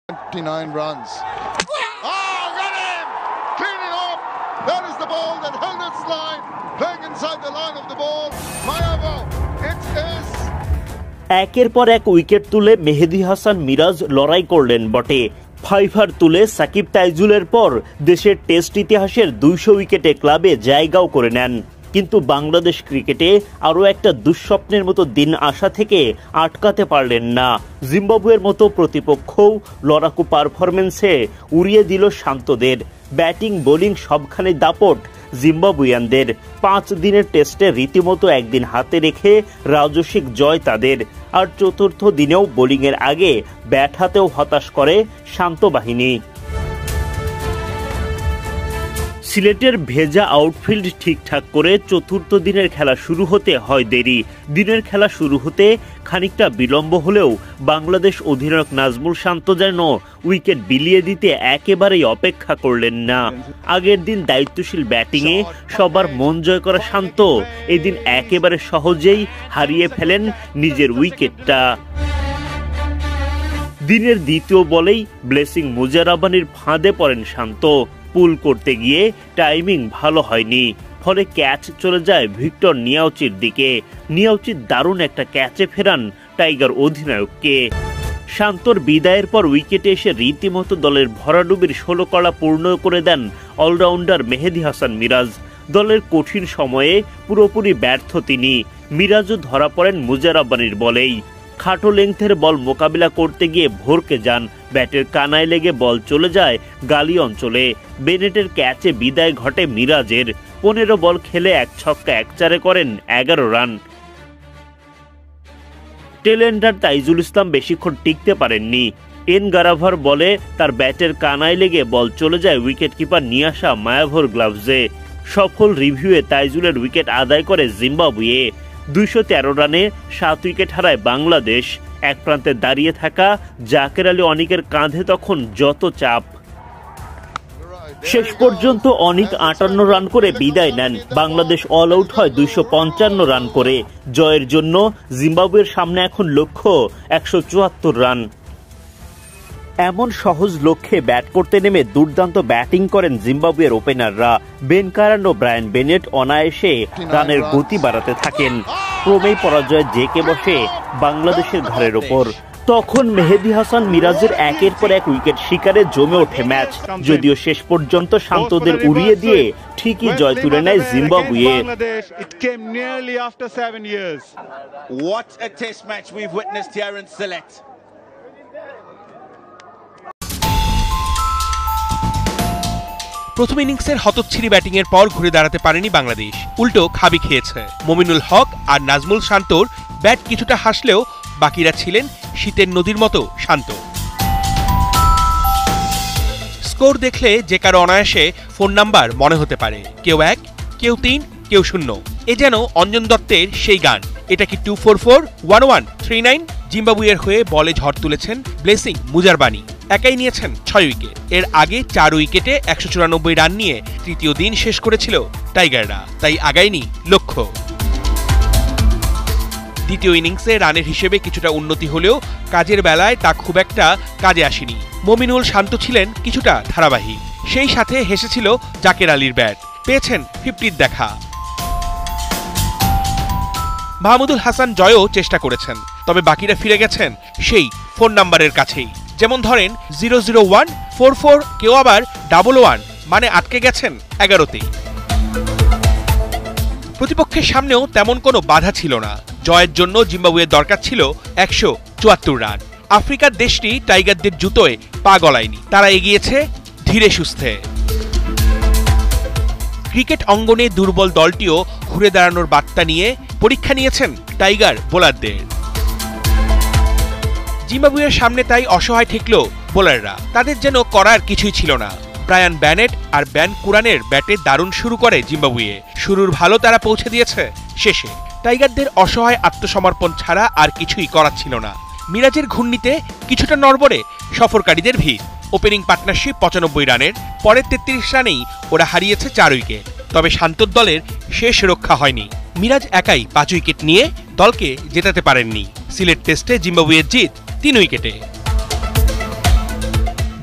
29 runs. Oh, got him! Cleaning off. That is the ball that held its line, playing inside the line of the ball. Mayavo, it is. একের পর এক wicket তুলে মেহেদী হাসান মিরাজ লড়াই করলেন বটে। Fiverr তুলে সাকিব তাইজুলের পর দেশের টেস্ট ইতিহাসের 200 উইকেটে ক্লাবে জায়গাও করে নেন। কিন্তু বাংলাদেশ ক্রিকেটে আরও একটা দুঃস্বপ্নের মতো দিন আসা থেকে আটকাতে পারলেন না। জিম্বাবুয়ের মতো প্রতিপক্ষও লড়াকু পারফরমেন্সে উড়িয়ে দিল শান্তদের। ব্যাটিং বোলিং সবখানে দাপট জিম্বাবুয়ানদের। 5 দিনের টেস্টে রীতিমতো একদিন হাতে রেখে রাজস্বিক জয় তাদের। আর চতুর্থ দিনেও বোলিংয়ের আগে ব্যাট হাতেও হতাশ করে শান্ত বাহিনী। সিলেটের ভেজা আউটফিল্ড ঠিকঠাক করে চতুর্থ দিনের খেলা শুরু হতে হয় দেরি। দিনের খেলা শুরু হতে খানিকটা বিলম্ব হলেও বাংলাদেশ অধিনায়ক নাজমুল শান্ত যেন উইকেট বিলিয়ে দিতে একেবারেই অপেক্ষা করলেন না। আগের দিন দায়িত্বশীল ব্যাটিংয়ে সবার মন জয় করা শান্ত এদিন একেবারে সহজেই হারিয়ে ফেলেন নিজের উইকেটটা। দিনের দ্বিতীয় বলেই ব্লেসিং মুজারাবানির ফাঁদে পড়েন শান্ত। পুল করতে গিয়ে টাইমিং ভালো হয়নি, ফলে ক্যাচ চলে যায় ভিক্টর নিয়াউচির দিকে। নিয়াউচি দারুণ একটা ক্যাচে ফেরান টাইগার অধিনায়ককে। শান্তর বিদায়ের পর উইকেটে এসে রীতিমতো দলের ভরাডুবির 16 কলা পূর্ণ করে দেন অলরাউন্ডার মেহেদী হাসান মিরাজ। দলের কঠিন সময়ে পুরোপুরি ব্যর্থ তিনি। মিরাজও ধরা পড়েন মুজারাবানির বলেই। খাটো লেংথের বল মোকাবিলা করতে গিয়ে ভরকে যান। ব্যাটের কানায় লেগে বল চলে যায় গালি অঞ্চলে। বেনেটের ক্যাচে বিদায় ঘটে মিরাজের। 15 বল খেলে 1 ছক্কা 1 চারে করেন 11 রান। টেলেন্ডার তাইজুল ইসলাম বেশিক্ষণ টিকতে পারেননি। এন গারাভার বলে তার ব্যাটের কানায় লেগে বল চলে যায় উইকেট কিপার নিয়াশা মায়াভোর গ্লাভসে। সফল রিভিউয়ে তাইজুলের উইকেট আদায় করে জিম্বাবুয়ে। 213 রানে 7 উইকেট হারায় বাংলাদেশ। এক প্রান্তে দাঁড়িয়ে থাকা জাকের আলী অনিকের কাঁধে তখন যত চাপ। শেষ পর্যন্ত অনিক 58 রান করে বিদায় নেন। বাংলাদেশ অল আউট হয় 255 রান করে। জয়ের জন্য জিম্বাবুয়ের সামনে এখন লক্ষ্য 174 রান। এমন সহজ লক্ষ্যে ব্যাট করতে নেমে দুর্দান্ত ব্যাটিং করেন জিম্বাবুয়ের ওপেনাররা। বেন কারান ও ব্রায়ান বেনেট অনায়াসে রানের গতি বাড়াতে থাকেন। ক্রমেই পরাজয় জেঁকে বসে বাংলাদেশের ঘাড়ের ওপর। তখন মেহেদী হাসান মিরাজের একের পর এক উইকেট শিকারে জমে ওঠে ম্যাচ। যদিও শেষ পর্যন্ত শান্তদের উড়িয়ে দিয়ে ঠিকই জয় তুলে নেয় জিম্বাবুয়ে। প্রথম ইনিংসের হতচ্ছিরি ব্যাটিংয়ের পর ঘুরে দাঁড়াতে পারেনি বাংলাদেশ। উল্টো খাবি খেয়েছে। মমিনুল হক আর নাজমুল শান্তর ব্যাট কিছুটা হাসলেও বাকিরা ছিলেন শীতের নদীর মতো শান্ত। স্কোর দেখলে যে কারো অনায়াসে ফোন নাম্বার মনে হতে পারে। কেউ 1, কেউ 3, কেউ 0। এ যেন অঞ্জন দত্তের সেই গান। এটা কি 2441139? জিম্বাবুয়ের হয়ে বলে ঝড় তুলেছেন ব্লেসিং মুজারবানি। একাই নিয়েছেন 6 উইকেট। এর আগে 4 উইকেটে 194 রান নিয়ে তৃতীয় দিন শেষ করেছিল টাইগাররা, তাই আগায়নি লক্ষ্য। দ্বিতীয় ইনিংসে রানের হিসেবে কিছুটা উন্নতি হলেও কাজের বেলায় তা খুব একটা কাজে আসেনি। মমিনুল শান্ত ছিলেন কিছুটা ধারাবাহিক। সেই সাথে হেসেছিল জাকের আলীর ব্যাট। পেয়েছেন 50-র দেখা। মাহমুদুল হাসান জয়ও চেষ্টা করেছেন, তবে বাকিরা ফিরে গেছেন সেই ফোন নাম্বারের কাছেই। যেমন ধরেন 00144, কেউ আবার 11 মানে আটকে গেছেন 11তেই। প্রতিপক্ষের সামনেও তেমন কোনো বাধা ছিল না। জয়ের জন্য জিম্বাবুয়ের দরকার ছিল 174 রান। আফ্রিকার দেশটি টাইগারদের জুতোয় পা গলায়নি। তারা এগিয়েছে ধীরে সুস্থে। ক্রিকেট অঙ্গনে দুর্বল দলটিও ঘুরে দাঁড়ানোর বার্তা নিয়ে পরীক্ষা নিয়েছেন টাইগার বোলারদের। জিম্বাবুয়ের সামনে তাই অসহায় ঠেকল বোলাররা। তাদের যেন করার কিছুই ছিল না। ব্রায়ান বেনেট আর ব্যান কুরানের ব্যাটে দারুণ শুরু করে জিম্বাবুয়ে। শুরুর ভালো তারা পৌঁছে দিয়েছে শেষে। টাইগারদের অসহায় আত্মসমর্পণ ছাড়া আর কিছুই করার ছিল না। মিরাজের ঘূর্ণিতে কিছুটা নড়বড়ে সফরকারীদের ভিড়। ওপেনিং পার্টনারশিপ 95 রানের। পরের 33 রানেই ওরা হারিয়েছে 4 উইকেট। তবে শান্তর দলের শেষ রক্ষা হয়নি। মিরাজ একাই 5 উইকেট নিয়ে দলকে জেতাতে পারেননি। সিলেট টেস্টে জিম্বাবুয়ের জিত 3 উইকেটে।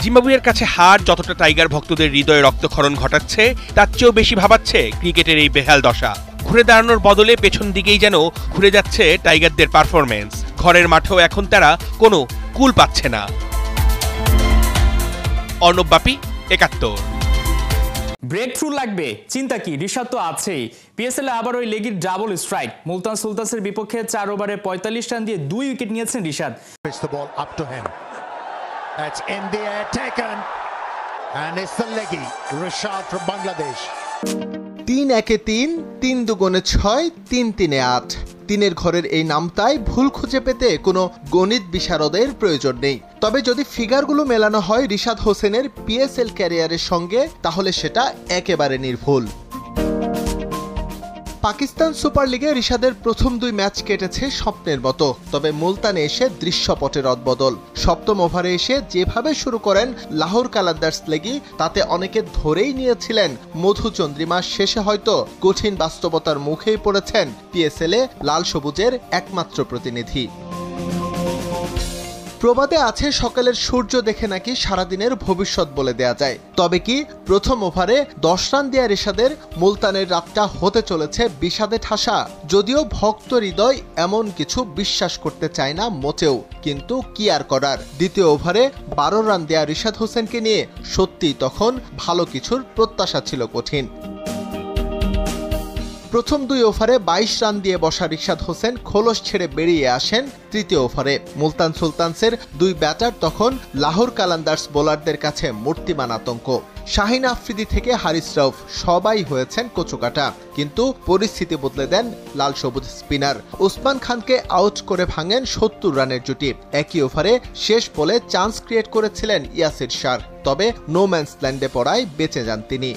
জিম্বাবুয়ের কাছে হার যতটা টাইগার ভক্তদের হৃদয়ে রক্তক্ষরণ ঘটাচ্ছে তার চেয়েও বেশি ভাবাচ্ছে ক্রিকেটের এই বেহাল দশা। ঘুরে দাঁড়ানোর বদলে পেছন দিকেই যেন ঘুরে যাচ্ছে টাইগারদের পারফরম্যান্স। ঘরের মাঠেও এখন তারা কোনো কুল পাচ্ছে না। অর্ণব বাপি, ৭১। ব্রেক থ্রু লাগবে, চিন্তা কি, ঋষাদ তো আছেই। পিএসএল আবার ওই লেগির ডাবল স্ট্রাইক। মুলতান সুলতানসের বিপক্ষে ৪ ওভারে ৪৫ রান দিয়ে ২ উইকেট নিয়েছেন Rishad. That's in the air, taken, and it's the leggy, Rashad from Bangladesh. ৩-১-৩, ৩-২-৬, ৩-৩-৮। তিনের ঘরের এই নামটাই ভুল খুঁজে পেতে কোনো গণিত বিশারদের প্রয়োজন নেই। তবে যদি ফিগারগুলো মেলানো হয় রিশাদ হোসেনের পিএসএল ক্যারিয়ারের সঙ্গে, তাহলে সেটা একেবারে নির্ভুল। পাকিস্তান সুপার লিগে রিশাদের প্রথম ২ ম্যাচ কেটেছে স্বপ্নের মতো। তবে মুলতানে এসে দৃশ্যপটে রদবদল। সপ্তম ওভারে এসে যেভাবে শুরু করেন লাহোর কালান্দার্স লেগি, তাতে অনেকে ধরেই নিয়েছিলেন মধুচন্দ্রিমা শেষে হয়তো কঠিন বাস্তবতার মুখেই পড়েছেন পিএসএলে লাল সবুজের একমাত্র প্রতিনিধি। প্রবাদে আছে সকালের সূর্য দেখে নাকি সারাদিনের ভবিষ্যৎ বলে দেয়া যায়। তবে কি প্রথম ওভারে ১০ রান দেয়া রিশাদের মুলতানের রাতটা হতে চলেছে বিষাদে ঠাসা? যদিও ভক্ত হৃদয় এমন কিছু বিশ্বাস করতে চায় না মোটেও, কিন্তু কি আর করার। দ্বিতীয় ওভারে ১২ রান দেয়া রিশাদ হোসেনকে নিয়ে সত্যিই তখন ভালো কিছুর প্রত্যাশা ছিল কঠিন। প্রথম ২ ওভারে ২২ রান দিয়ে বসা রিশাদ হোসেন খোলস ছেড়ে বেরিয়ে আসেন তৃতীয় ওভারে। মুলতান সুলতানসের ২ ব্যাটার তখন লাহোর কালান্দার্স বোলারদের কাছে মূর্তিমান আতঙ্ক। শাহিন আফ্রিদি থেকে হারিস রাউফ সবাই হয়েছেন কচুকাটা, কিন্তু পরিস্থিতি বদলে দেন লাল সবুজ স্পিনার। ওসমান খানকে আউট করে ভাঙেন ৭০ রানের জুটি। একই ওভারে শেষ বলে চান্স ক্রিয়েট করেছিলেন ইয়াসির শাহ, তবে নো ম্যানস ল্যান্ডে পড়ায় বেঁচে যান তিনি।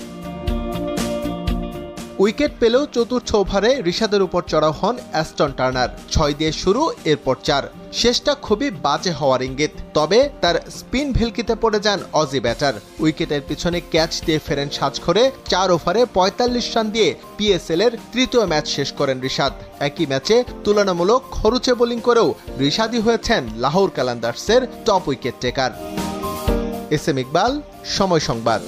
উইকেট পেলেও চতুর্থ ওভারে রিশাদের উপর চড়াও হন অ্যাস্টন টার্নার। ৬ দিয়ে শুরু, এরপর ৪। শেষটা খুবই বাজে হওয়ার ইঙ্গিত। তবে তার স্পিন ভেলকিতে পড়ে যান অজি ব্যাটার। উইকেটের পিছনে ক্যাচ দিয়ে ফেরেন সাজঘরে। ৪ ওভারে ৪৫ রান দিয়ে পিএসএল এর তৃতীয় ম্যাচ শেষ করেন রিশাদ। একই ম্যাচে তুলনামূলক খরুচে বোলিং করেও রিশাদই হয়েছেন লাহোর কালান্দার্সের top wicket taker. SM Iqbal, Somoy Sangbad.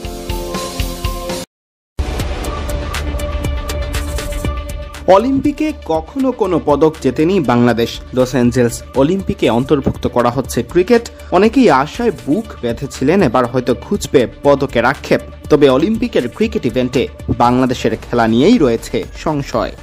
অলিম্পিকে কখনো কোনো পদক জেতেনি বাংলাদেশ। লস অ্যাঞ্জেলস অলিম্পিকে অন্তর্ভুক্ত করা হচ্ছে ক্রিকেট। অনেকেই আশায় বুক বেঁধেছিলেন এবার হয়তো খুঁজবে পদকের আক্ষেপ। তবে অলিম্পিকের ক্রিকেট ইভেন্টে বাংলাদেশের খেলা নিয়েই রয়েছে সংশয়।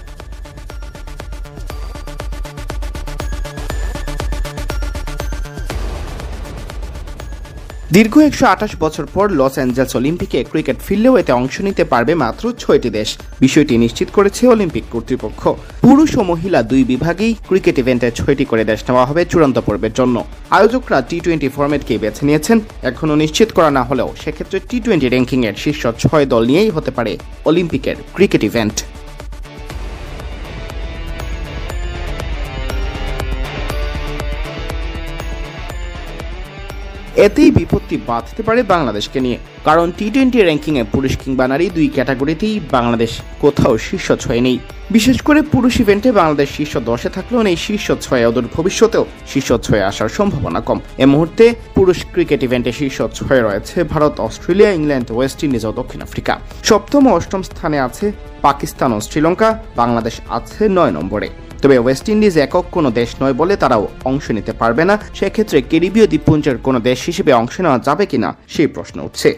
দীর্ঘ ১২৮ বছর পর লস অ্যাঞ্জেলস অলিম্পিকে ক্রিকেট ফিরলেও এতে অংশ নিতে পারবে মাত্র ৬টি দেশ। বিষয়টি নিশ্চিত করেছে অলিম্পিক কর্তৃপক্ষ। পুরুষ ও মহিলা ২ বিভাগেই ক্রিকেট ইভেন্টে ৬টি করে দেশ নেওয়া হবে চূড়ান্ত পর্বের জন্য। আয়োজকরা টি-২০ ফরম্যাটকেই বেছে নিয়েছেন। এখনও নিশ্চিত করা না হলেও সেক্ষেত্রে টি-২০ র্যাঙ্কিংয়ের শীর্ষ ৬ দল নিয়েই হতে পারে অলিম্পিকের ক্রিকেট ইভেন্ট। এতেই বিপত্তি বাঁধতে পারে বাংলাদেশকে নিয়ে, কারণ টি-২০ র্যাঙ্কিংয়ে পুরুষ কিংবা নারী ২ ক্যাটাগরিতেই বাংলাদেশ কোথাও শীর্ষ ৬ নেই। বিশেষ করে পুরুষ ইভেন্টে বাংলাদেশ শীর্ষ ১০-এ থাকলেও নেই শীর্ষ ৬-এ। অদূর ভবিষ্যতেও শীর্ষ ৬-এ আসার সম্ভাবনা কম। এ মুহূর্তে পুরুষ ক্রিকেট ইভেন্টে শীর্ষ ৬-এ রয়েছে Bharat, Australia, England, West Indies ও দক্ষিণ আফ্রিকা। সপ্তম ও অষ্টম স্থানে আছে পাকিস্তান ও শ্রীলঙ্কা। বাংলাদেশ আছে ৯ নম্বরে। তবে ওয়েস্ট ইন্ডিজ একক কোনো দেশ নয় বলে তারাও অংশ নিতে পারবে না। সেক্ষেত্রে ক্যারিবীয় দ্বীপপুঞ্জের কোনো দেশ হিসেবে অংশ নেওয়া যাবে কিনা সেই প্রশ্ন উঠছে।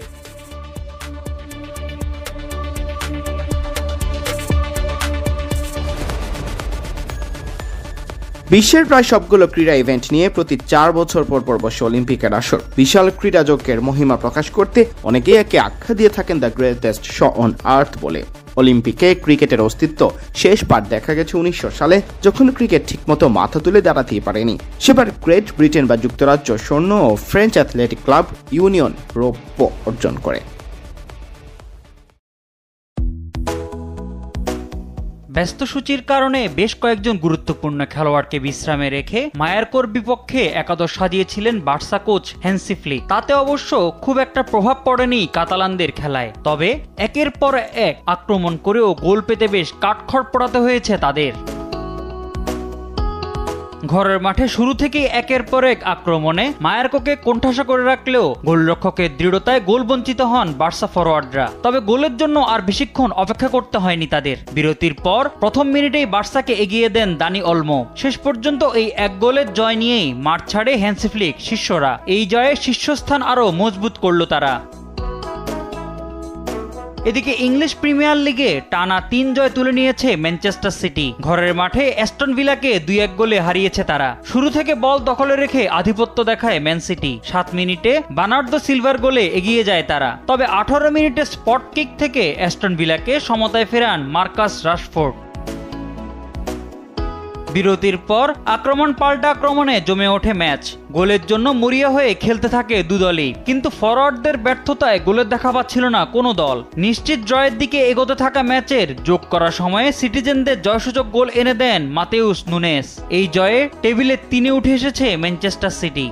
বিশ্বের প্রায় সবগুলো ক্রীড়া ইভেন্ট নিয়ে প্রতি ৪ বছর পর বসে অলিম্পিকের আসর। বিশাল ক্রীড়া যজ্ঞের মহিমা প্রকাশ করতে অনেকেই একে আখ্যা দিয়ে থাকেন the greatest show on earth বলে। অলিম্পিকে ক্রিকেটের অস্তিত্ব শেষবার দেখা গেছে ১৯০০ সালে, যখন ক্রিকেট ঠিকমতো মাথা তুলে দাঁড়াতেই পারেনি। সেবার গ্রেট ব্রিটেন বা যুক্তরাজ্য স্বর্ণ ও ফ্রেঞ্চ অ্যাথলেটিক ক্লাব ইউনিয়ন রৌপ্য অর্জন করে। ব্যস্ত সূচির কারণে বেশ কয়েকজন গুরুত্বপূর্ণ খেলোয়াড়কে বিশ্রামে রেখে মায়ার্কোর বিপক্ষে একাদশ সাজিয়েছিলেন বার্সা কোচ হ্যান্সি ফ্লিক। তাতে অবশ্য খুব একটা প্রভাব পড়েনি কাতালানদের খেলায়। তবে একের পর এক আক্রমণ করেও গোল পেতে বেশ কাঠখড় পোড়াতে হয়েছে তাদের। ঘরের মাঠে শুরু থেকেই একের পর এক আক্রমণে মায়ার্কোকে কোণঠাসা করে রাখলেও গোলরক্ষকের দৃঢ়তায় গোল বঞ্চিত হন বার্সা ফরোয়ার্ডরা। তবে গোলের জন্য আর বেশিক্ষণ অপেক্ষা করতে হয়নি তাদের। বিরতির পর প্রথম মিনিটেই বার্সাকে এগিয়ে দেন দানি অলমো। শেষ পর্যন্ত এই এক গোলের জয় নিয়েই মাঠ ছাড়ে হ্যান্সি ফ্লিক শিষ্যরা। এই জয়ে শীর্ষস্থান আরও মজবুত করল তারা। এদিকে ইংলিশ প্রিমিয়ার লিগে টানা 3 জয় তুলে নিয়েছে ম্যানচেস্টার সিটি। ঘরের মাঠে অ্যাস্টন ভিলাকে 2-1 গোলে হারিয়েছে তারা। শুরু থেকে বল দখলে রেখে আধিপত্য দেখায় ম্যান সিটি। 7 মিনিটে বার্নার্দো সিলভার গোলে এগিয়ে যায় তারা। তবে 18 মিনিটে স্পট কিক থেকে অ্যাস্টন ভিলাকে সমতায় ফেরান মার্কাস রাশফোর্ড। বিরতির পর আক্রমণ পাল্টা আক্রমণে জমে ওঠে ম্যাচ। গোলের জন্য মরিয়া হয়ে খেলতে থাকে দুদলই, কিন্তু ফরওয়ার্ডদের ব্যর্থতায় গোলের দেখা পাচ্ছিল না কোনো দল। নিশ্চিত জয়ের দিকে এগোতে থাকা ম্যাচের যোগ করার সময়ে সিটিজেনদের জয়সূচক গোল এনে দেন মাতেউস নুনেস। এই জয়ে টেবিলে 3-এ উঠে এসেছে ম্যানচেস্টার সিটি।